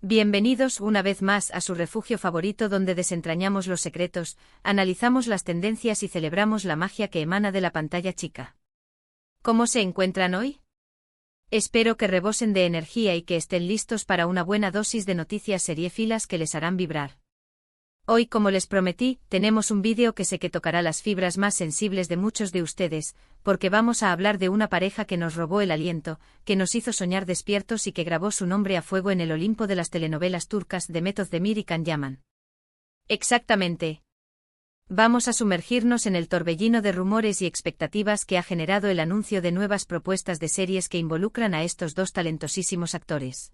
Bienvenidos una vez más a su refugio favorito donde desentrañamos los secretos, analizamos las tendencias y celebramos la magia que emana de la pantalla chica. ¿Cómo se encuentran hoy? Espero que rebosen de energía y que estén listos para una buena dosis de noticias seriéfilas que les harán vibrar. Hoy, como les prometí, tenemos un vídeo que sé que tocará las fibras más sensibles de muchos de ustedes, porque vamos a hablar de una pareja que nos robó el aliento, que nos hizo soñar despiertos y que grabó su nombre a fuego en el Olimpo de las telenovelas turcas Demet Özdemir y Can Yaman. Exactamente. Vamos a sumergirnos en el torbellino de rumores y expectativas que ha generado el anuncio de nuevas propuestas de series que involucran a estos dos talentosísimos actores.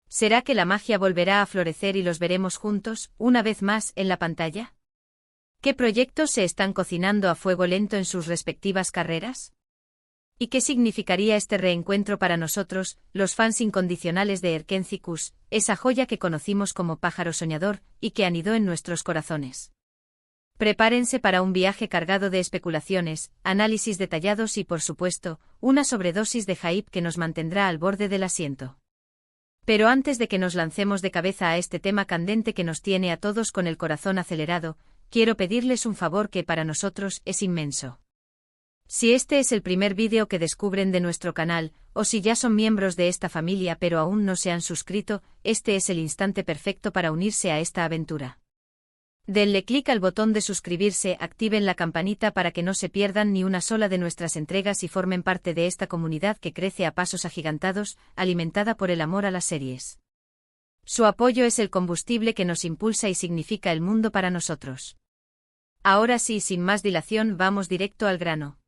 ¿Será que la magia volverá a florecer y los veremos juntos, una vez más, en la pantalla? ¿Qué proyectos se están cocinando a fuego lento en sus respectivas carreras? ¿Y qué significaría este reencuentro para nosotros, los fans incondicionales de Erken Cikus, esa joya que conocimos como pájaro soñador, y que anidó en nuestros corazones? Prepárense para un viaje cargado de especulaciones, análisis detallados y, por supuesto, una sobredosis de hype que nos mantendrá al borde del asiento. Pero antes de que nos lancemos de cabeza a este tema candente que nos tiene a todos con el corazón acelerado, quiero pedirles un favor que para nosotros es inmenso. Si este es el primer vídeo que descubren de nuestro canal, o si ya son miembros de esta familia pero aún no se han suscrito, este es el instante perfecto para unirse a esta aventura. Denle clic al botón de suscribirse, activen la campanita para que no se pierdan ni una sola de nuestras entregas y formen parte de esta comunidad que crece a pasos agigantados, alimentada por el amor a las series. Su apoyo es el combustible que nos impulsa y significa el mundo para nosotros. Ahora sí, sin más dilación, vamos directo al grano.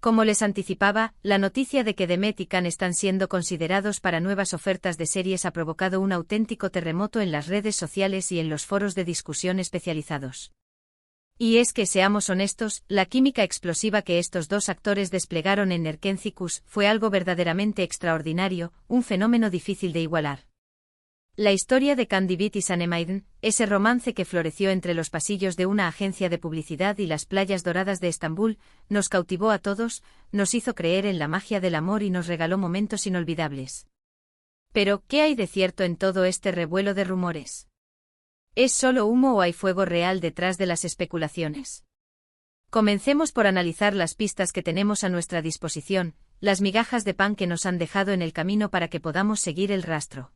Como les anticipaba, la noticia de que Demet y Can están siendo considerados para nuevas ofertas de series ha provocado un auténtico terremoto en las redes sociales y en los foros de discusión especializados. Y es que, seamos honestos, la química explosiva que estos dos actores desplegaron en Erken Cikus fue algo verdaderamente extraordinario, un fenómeno difícil de igualar. La historia de Can Divit y Sanemaiden, ese romance que floreció entre los pasillos de una agencia de publicidad y las playas doradas de Estambul, nos cautivó a todos, nos hizo creer en la magia del amor y nos regaló momentos inolvidables. Pero, ¿qué hay de cierto en todo este revuelo de rumores? ¿Es solo humo o hay fuego real detrás de las especulaciones? Comencemos por analizar las pistas que tenemos a nuestra disposición, las migajas de pan que nos han dejado en el camino para que podamos seguir el rastro.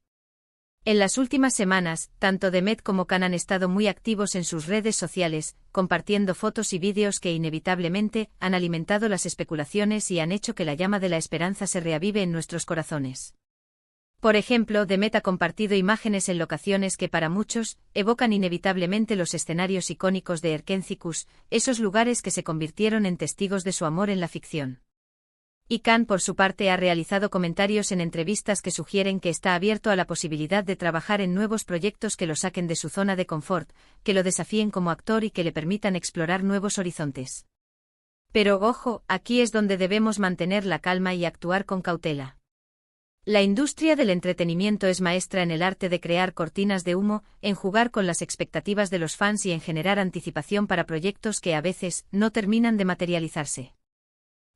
En las últimas semanas, tanto Demet como Can han estado muy activos en sus redes sociales, compartiendo fotos y vídeos que inevitablemente han alimentado las especulaciones y han hecho que la llama de la esperanza se reavive en nuestros corazones. Por ejemplo, Demet ha compartido imágenes en locaciones que para muchos evocan inevitablemente los escenarios icónicos de Erken Cikus, esos lugares que se convirtieron en testigos de su amor en la ficción. Y Can, por su parte, ha realizado comentarios en entrevistas que sugieren que está abierto a la posibilidad de trabajar en nuevos proyectos que lo saquen de su zona de confort, que lo desafíen como actor y que le permitan explorar nuevos horizontes. Pero ojo, aquí es donde debemos mantener la calma y actuar con cautela. La industria del entretenimiento es maestra en el arte de crear cortinas de humo, en jugar con las expectativas de los fans y en generar anticipación para proyectos que a veces no terminan de materializarse.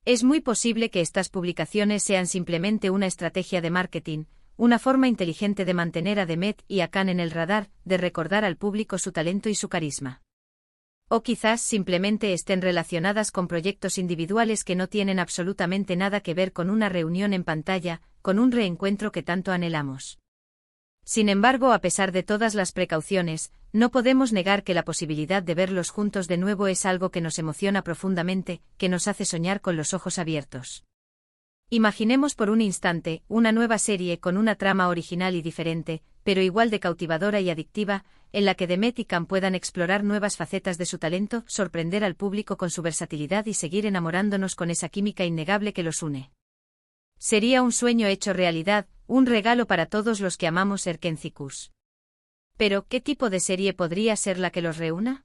Es muy posible que estas publicaciones sean simplemente una estrategia de marketing, una forma inteligente de mantener a Demet y a Can en el radar, de recordar al público su talento y su carisma. O quizás simplemente estén relacionadas con proyectos individuales que no tienen absolutamente nada que ver con una reunión en pantalla, con un reencuentro que tanto anhelamos. Sin embargo, a pesar de todas las precauciones, no podemos negar que la posibilidad de verlos juntos de nuevo es algo que nos emociona profundamente, que nos hace soñar con los ojos abiertos. Imaginemos por un instante una nueva serie con una trama original y diferente, pero igual de cautivadora y adictiva, en la que Demet y Can puedan explorar nuevas facetas de su talento, sorprender al público con su versatilidad y seguir enamorándonos con esa química innegable que los une. Sería un sueño hecho realidad, un regalo para todos los que amamos Erken Cikus. Pero, ¿qué tipo de serie podría ser la que los reúna?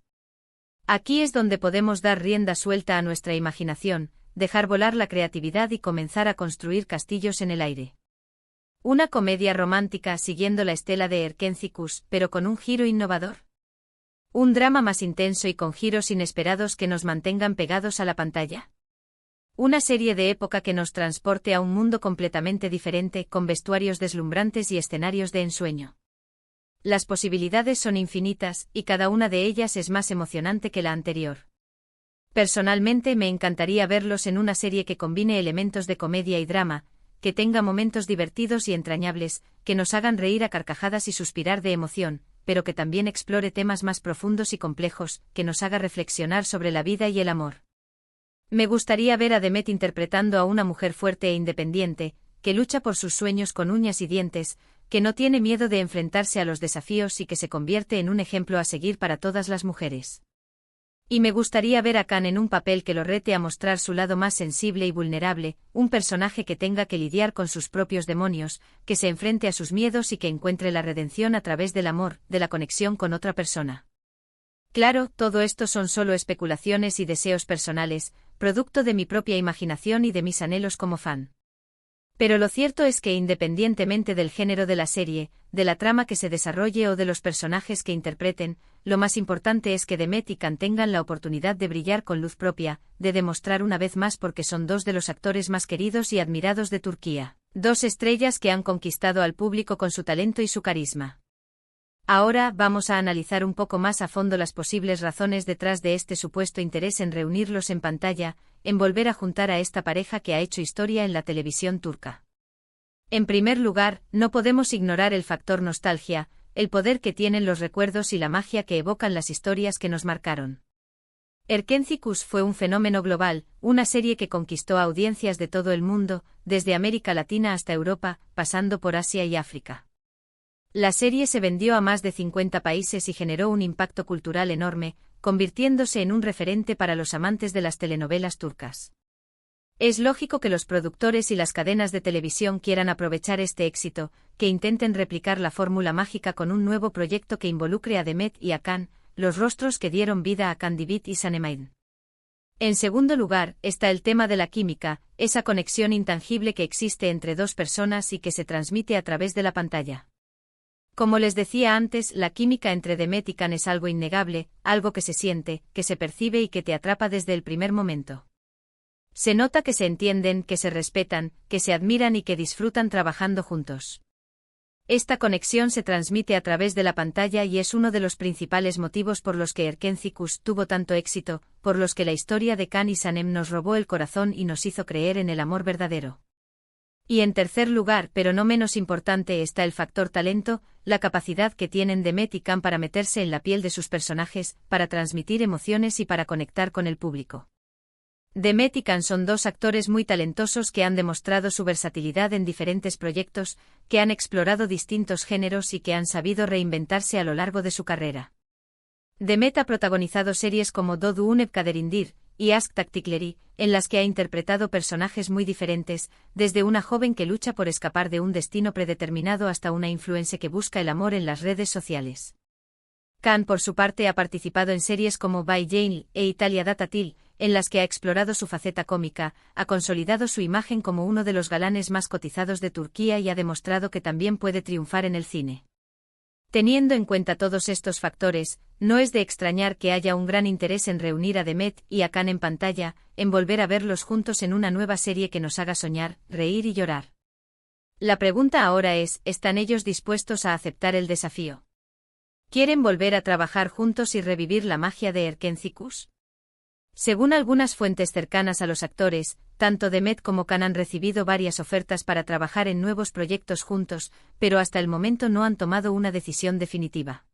Aquí es donde podemos dar rienda suelta a nuestra imaginación, dejar volar la creatividad y comenzar a construir castillos en el aire. ¿Una comedia romántica siguiendo la estela de Erken Cikus, pero con un giro innovador? ¿Un drama más intenso y con giros inesperados que nos mantengan pegados a la pantalla? Una serie de época que nos transporte a un mundo completamente diferente, con vestuarios deslumbrantes y escenarios de ensueño. Las posibilidades son infinitas, y cada una de ellas es más emocionante que la anterior. Personalmente me encantaría verlos en una serie que combine elementos de comedia y drama, que tenga momentos divertidos y entrañables, que nos hagan reír a carcajadas y suspirar de emoción, pero que también explore temas más profundos y complejos, que nos haga reflexionar sobre la vida y el amor. Me gustaría ver a Demet interpretando a una mujer fuerte e independiente, que lucha por sus sueños con uñas y dientes, que no tiene miedo de enfrentarse a los desafíos y que se convierte en un ejemplo a seguir para todas las mujeres. Y me gustaría ver a Khan en un papel que lo rete a mostrar su lado más sensible y vulnerable, un personaje que tenga que lidiar con sus propios demonios, que se enfrente a sus miedos y que encuentre la redención a través del amor, de la conexión con otra persona. Claro, todo esto son solo especulaciones y deseos personales, producto de mi propia imaginación y de mis anhelos como fan. Pero lo cierto es que independientemente del género de la serie, de la trama que se desarrolle o de los personajes que interpreten, lo más importante es que Demet y Khan tengan la oportunidad de brillar con luz propia, de demostrar una vez más porque son dos de los actores más queridos y admirados de Turquía, dos estrellas que han conquistado al público con su talento y su carisma. Ahora vamos a analizar un poco más a fondo las posibles razones detrás de este supuesto interés en reunirlos en pantalla, en volver a juntar a esta pareja que ha hecho historia en la televisión turca. En primer lugar, no podemos ignorar el factor nostalgia, el poder que tienen los recuerdos y la magia que evocan las historias que nos marcaron. Erkenci fue un fenómeno global, una serie que conquistó a audiencias de todo el mundo, desde América Latina hasta Europa, pasando por Asia y África. La serie se vendió a más de 50 países y generó un impacto cultural enorme, convirtiéndose en un referente para los amantes de las telenovelas turcas. Es lógico que los productores y las cadenas de televisión quieran aprovechar este éxito, que intenten replicar la fórmula mágica con un nuevo proyecto que involucre a Demet y a Khan, los rostros que dieron vida a Kandibit y Sanemine. En segundo lugar, está el tema de la química, esa conexión intangible que existe entre dos personas y que se transmite a través de la pantalla. Como les decía antes, la química entre Demet y Khan es algo innegable, algo que se siente, que se percibe y que te atrapa desde el primer momento. Se nota que se entienden, que se respetan, que se admiran y que disfrutan trabajando juntos. Esta conexión se transmite a través de la pantalla y es uno de los principales motivos por los que Erkenci tuvo tanto éxito, por los que la historia de Khan y Sanem nos robó el corazón y nos hizo creer en el amor verdadero. Y en tercer lugar, pero no menos importante, está el factor talento, la capacidad que tienen Demet y Khan para meterse en la piel de sus personajes, para transmitir emociones y para conectar con el público. Demet y Khan son dos actores muy talentosos que han demostrado su versatilidad en diferentes proyectos, que han explorado distintos géneros y que han sabido reinventarse a lo largo de su carrera. Demet ha protagonizado series como Dodu Unep Kaderindir y Ask Taktikleri, en las que ha interpretado personajes muy diferentes, desde una joven que lucha por escapar de un destino predeterminado hasta una influencer que busca el amor en las redes sociales. Khan, por su parte, ha participado en series como Bay Jane e Italia da Tatil, en las que ha explorado su faceta cómica, ha consolidado su imagen como uno de los galanes más cotizados de Turquía y ha demostrado que también puede triunfar en el cine. Teniendo en cuenta todos estos factores, no es de extrañar que haya un gran interés en reunir a Demet y a Khan en pantalla, en volver a verlos juntos en una nueva serie que nos haga soñar, reír y llorar. La pregunta ahora es, ¿están ellos dispuestos a aceptar el desafío? ¿Quieren volver a trabajar juntos y revivir la magia de Erkenci? Según algunas fuentes cercanas a los actores, tanto Demet como Khan han recibido varias ofertas para trabajar en nuevos proyectos juntos, pero hasta el momento no han tomado una decisión definitiva.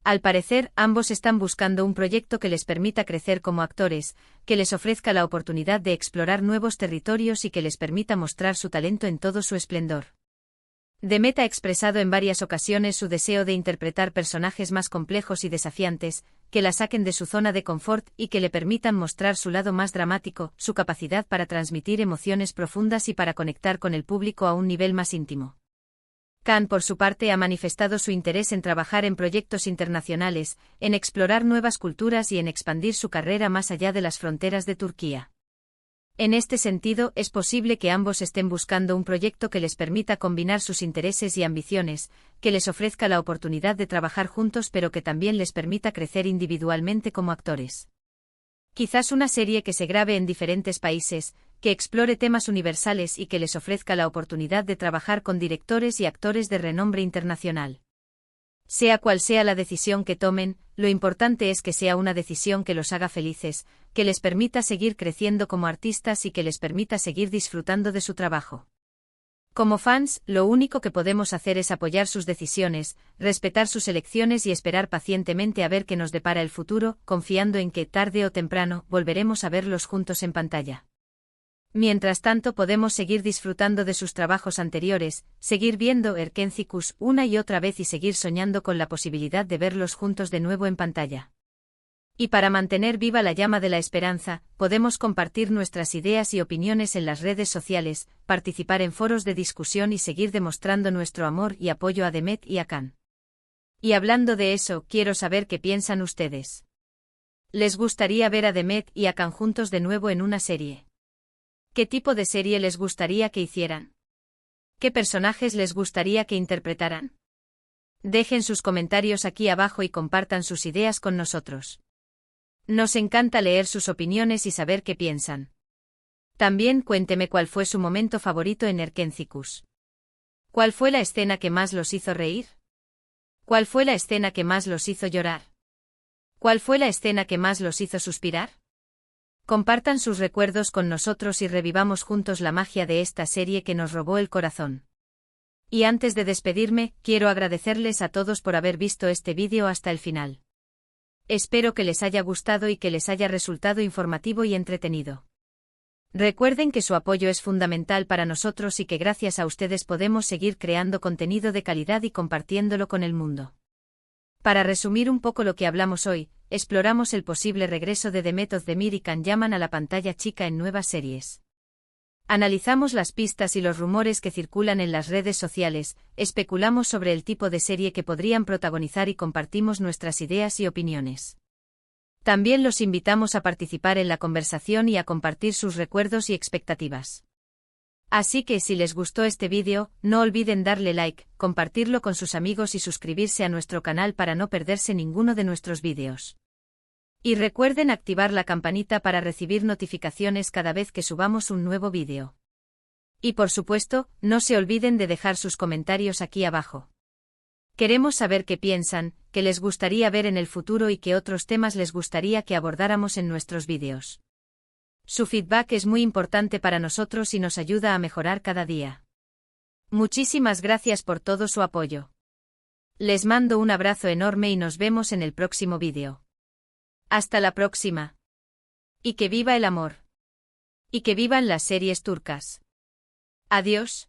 Al parecer, ambos están buscando un proyecto que les permita crecer como actores, que les ofrezca la oportunidad de explorar nuevos territorios y que les permita mostrar su talento en todo su esplendor. Demet ha expresado en varias ocasiones su deseo de interpretar personajes más complejos y desafiantes, que la saquen de su zona de confort y que le permitan mostrar su lado más dramático, su capacidad para transmitir emociones profundas y para conectar con el público a un nivel más íntimo. Khan, por su parte, ha manifestado su interés en trabajar en proyectos internacionales, en explorar nuevas culturas y en expandir su carrera más allá de las fronteras de Turquía. En este sentido, es posible que ambos estén buscando un proyecto que les permita combinar sus intereses y ambiciones, que les ofrezca la oportunidad de trabajar juntos pero que también les permita crecer individualmente como actores. Quizás una serie que se grabe en diferentes países, que explore temas universales y que les ofrezca la oportunidad de trabajar con directores y actores de renombre internacional. Sea cual sea la decisión que tomen, lo importante es que sea una decisión que los haga felices, que les permita seguir creciendo como artistas y que les permita seguir disfrutando de su trabajo. Como fans, lo único que podemos hacer es apoyar sus decisiones, respetar sus elecciones y esperar pacientemente a ver qué nos depara el futuro, confiando en que, tarde o temprano, volveremos a verlos juntos en pantalla. Mientras tanto podemos seguir disfrutando de sus trabajos anteriores, seguir viendo Erkénzicus una y otra vez y seguir soñando con la posibilidad de verlos juntos de nuevo en pantalla. Y para mantener viva la llama de la esperanza, podemos compartir nuestras ideas y opiniones en las redes sociales, participar en foros de discusión y seguir demostrando nuestro amor y apoyo a Demet y a Can. Y hablando de eso, quiero saber qué piensan ustedes. ¿Les gustaría ver a Demet y a Can juntos de nuevo en una serie? ¿Qué tipo de serie les gustaría que hicieran? ¿Qué personajes les gustaría que interpretaran? Dejen sus comentarios aquí abajo y compartan sus ideas con nosotros. Nos encanta leer sus opiniones y saber qué piensan. También cuénteme cuál fue su momento favorito en Erkénzicus. ¿Cuál fue la escena que más los hizo reír? ¿Cuál fue la escena que más los hizo llorar? ¿Cuál fue la escena que más los hizo suspirar? Compartan sus recuerdos con nosotros y revivamos juntos la magia de esta serie que nos robó el corazón. Y antes de despedirme, quiero agradecerles a todos por haber visto este vídeo hasta el final. Espero que les haya gustado y que les haya resultado informativo y entretenido. Recuerden que su apoyo es fundamental para nosotros y que gracias a ustedes podemos seguir creando contenido de calidad y compartiéndolo con el mundo. Para resumir un poco lo que hablamos hoy, exploramos el posible regreso de Demet Özdemir y Can Yaman a la pantalla chica en nuevas series. Analizamos las pistas y los rumores que circulan en las redes sociales, especulamos sobre el tipo de serie que podrían protagonizar y compartimos nuestras ideas y opiniones. También los invitamos a participar en la conversación y a compartir sus recuerdos y expectativas. Así que si les gustó este vídeo, no olviden darle like, compartirlo con sus amigos y suscribirse a nuestro canal para no perderse ninguno de nuestros vídeos. Y recuerden activar la campanita para recibir notificaciones cada vez que subamos un nuevo vídeo. Y por supuesto, no se olviden de dejar sus comentarios aquí abajo. Queremos saber qué piensan, qué les gustaría ver en el futuro y qué otros temas les gustaría que abordáramos en nuestros vídeos. Su feedback es muy importante para nosotros y nos ayuda a mejorar cada día. Muchísimas gracias por todo su apoyo. Les mando un abrazo enorme y nos vemos en el próximo vídeo. Hasta la próxima. Y que viva el amor. Y que vivan las series turcas. Adiós.